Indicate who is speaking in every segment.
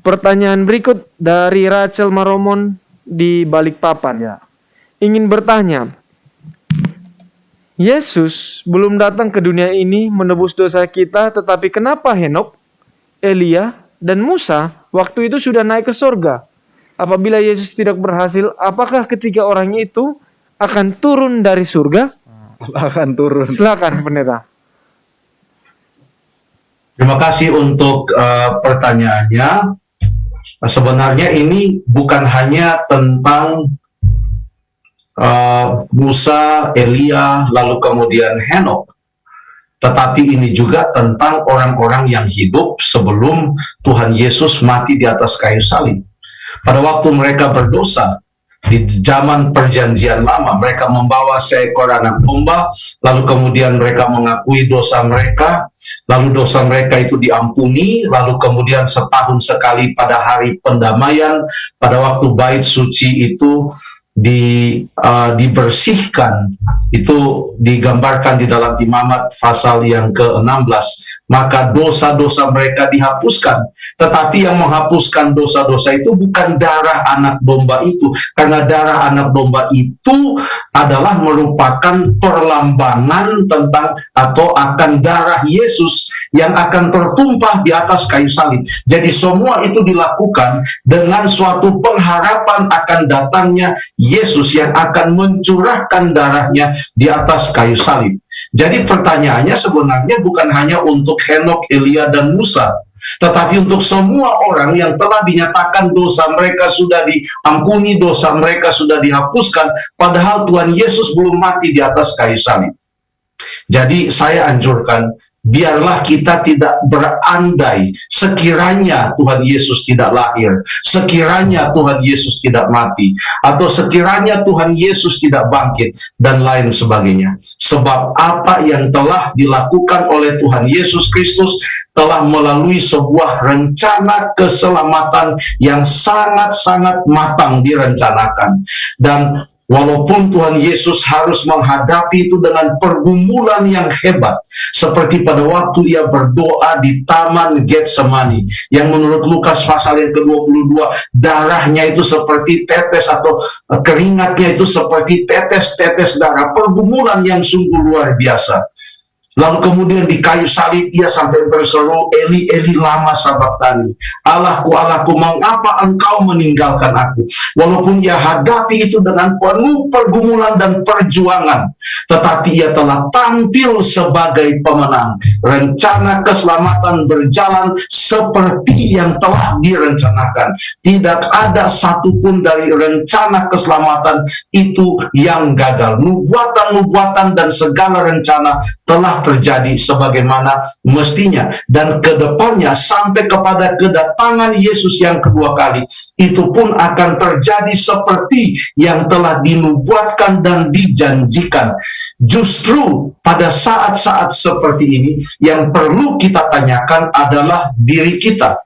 Speaker 1: Pertanyaan berikut dari Rachel Maromon di Balikpapan.
Speaker 2: Ya.
Speaker 1: Ingin bertanya, Yesus belum datang ke dunia ini menebus dosa kita, tetapi kenapa Henok, Elia, dan Musa waktu itu sudah naik ke surga? Apabila Yesus tidak berhasil, apakah ketiga orang itu akan turun dari surga?
Speaker 2: Akan turun.
Speaker 1: Silakan, pendeta.
Speaker 3: Terima kasih untuk pertanyaannya. Sebenarnya ini bukan hanya tentang Musa, Elia, lalu kemudian Henok, tetapi ini juga tentang orang-orang yang hidup sebelum Tuhan Yesus mati di atas kayu salib. Pada waktu mereka berdosa, di zaman perjanjian lama, mereka membawa seekor anak domba, lalu kemudian mereka mengakui dosa mereka, lalu dosa mereka itu diampuni, lalu kemudian setahun sekali pada hari pendamaian, pada waktu bait suci itu dibersihkan, itu digambarkan di dalam Imamat pasal yang ke-16, maka dosa-dosa mereka dihapuskan. Tetapi yang menghapuskan dosa-dosa itu bukan darah anak domba itu, karena darah anak domba itu adalah merupakan perlambangan tentang atau akan darah Yesus yang akan tertumpah di atas kayu salib. Jadi semua itu dilakukan dengan suatu pengharapan akan datangnya Yesus yang akan mencurahkan darahnya di atas kayu salib. Jadi pertanyaannya sebenarnya bukan hanya untuk Henok, Elia, dan Musa, tetapi untuk semua orang yang telah dinyatakan dosa mereka sudah diampuni, dosa mereka sudah dihapuskan, padahal Tuhan Yesus belum mati di atas kayu salib. Jadi saya anjurkan, biarlah kita tidak berandai sekiranya Tuhan Yesus tidak lahir, sekiranya Tuhan Yesus tidak mati, atau sekiranya Tuhan Yesus tidak bangkit, dan lain sebagainya. Sebab apa yang telah dilakukan oleh Tuhan Yesus Kristus telah melalui sebuah rencana keselamatan yang sangat-sangat matang direncanakan. Dan walaupun Tuhan Yesus harus menghadapi itu dengan pergumulan yang hebat, seperti pada waktu ia berdoa di Taman Getsemani, yang menurut Lukas pasal yang ke-22, darahnya itu seperti tetes atau keringatnya itu seperti tetes-tetes darah, pergumulan yang sungguh luar biasa. Lalu kemudian di kayu salib ia sampai berseru, Eli, Eli, lama sabachthani. Allahku, Allahku, mengapa engkau meninggalkan aku? Walaupun ia hadapi itu dengan penuh pergumulan dan perjuangan, tetapi ia telah tampil sebagai pemenang. Rencana keselamatan berjalan seperti yang telah direncanakan. Tidak ada satupun dari rencana keselamatan itu yang gagal. Nubuatan-nubuatan dan segala rencana telah terjadi sebagaimana mestinya, dan kedepannya sampai kepada kedatangan Yesus yang kedua kali, itu pun akan terjadi seperti yang telah dinubuatkan dan dijanjikan. Justru pada saat-saat seperti ini yang perlu kita tanyakan adalah diri kita.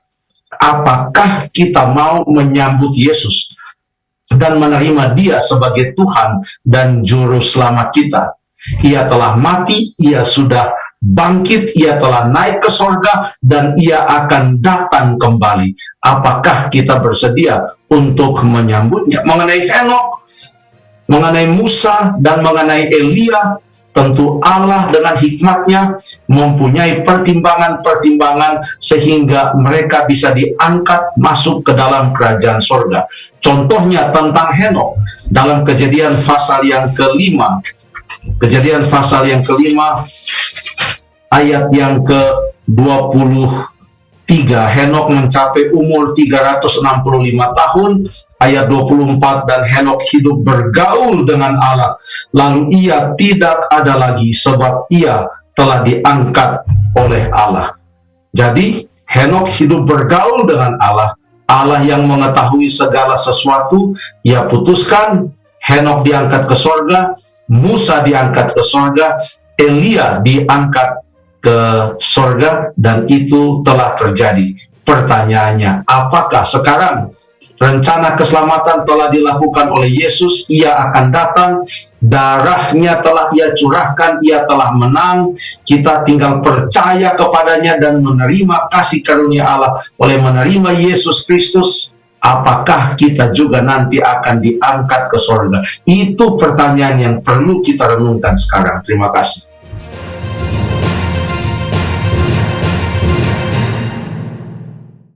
Speaker 3: Apakah kita mau menyambut Yesus dan menerima Dia sebagai Tuhan dan Juru Selamat kita? Ia telah mati, ia sudah bangkit, ia telah naik ke sorga, dan ia akan datang kembali. Apakah kita bersedia untuk menyambutnya? Mengenai Henok, mengenai Musa, dan mengenai Elia, tentu Allah dengan hikmatnya mempunyai pertimbangan-pertimbangan sehingga mereka bisa diangkat masuk ke dalam kerajaan sorga. Contohnya tentang Henok, dalam Kejadian pasal yang ke-5, Kejadian pasal yang ke-5 ayat yang ke-23, Henok mencapai umur 365 tahun, ayat 24, dan Henok hidup bergaul dengan Allah, lalu ia tidak ada lagi sebab ia telah diangkat oleh Allah. Jadi Henok hidup bergaul dengan Allah, Allah yang mengetahui segala sesuatu. Ia putuskan Henok diangkat ke sorga, Musa diangkat ke sorga, Elia diangkat ke sorga, dan itu telah terjadi. Pertanyaannya, apakah sekarang Rencana keselamatan telah dilakukan oleh Yesus, Ia akan datang, darahnya telah Ia curahkan, Ia telah menang, kita tinggal percaya kepadanya dan menerima kasih karunia Allah oleh menerima Yesus Kristus. Apakah kita juga nanti akan diangkat ke sorga? Itu pertanyaan yang perlu kita renungkan sekarang. Terima kasih.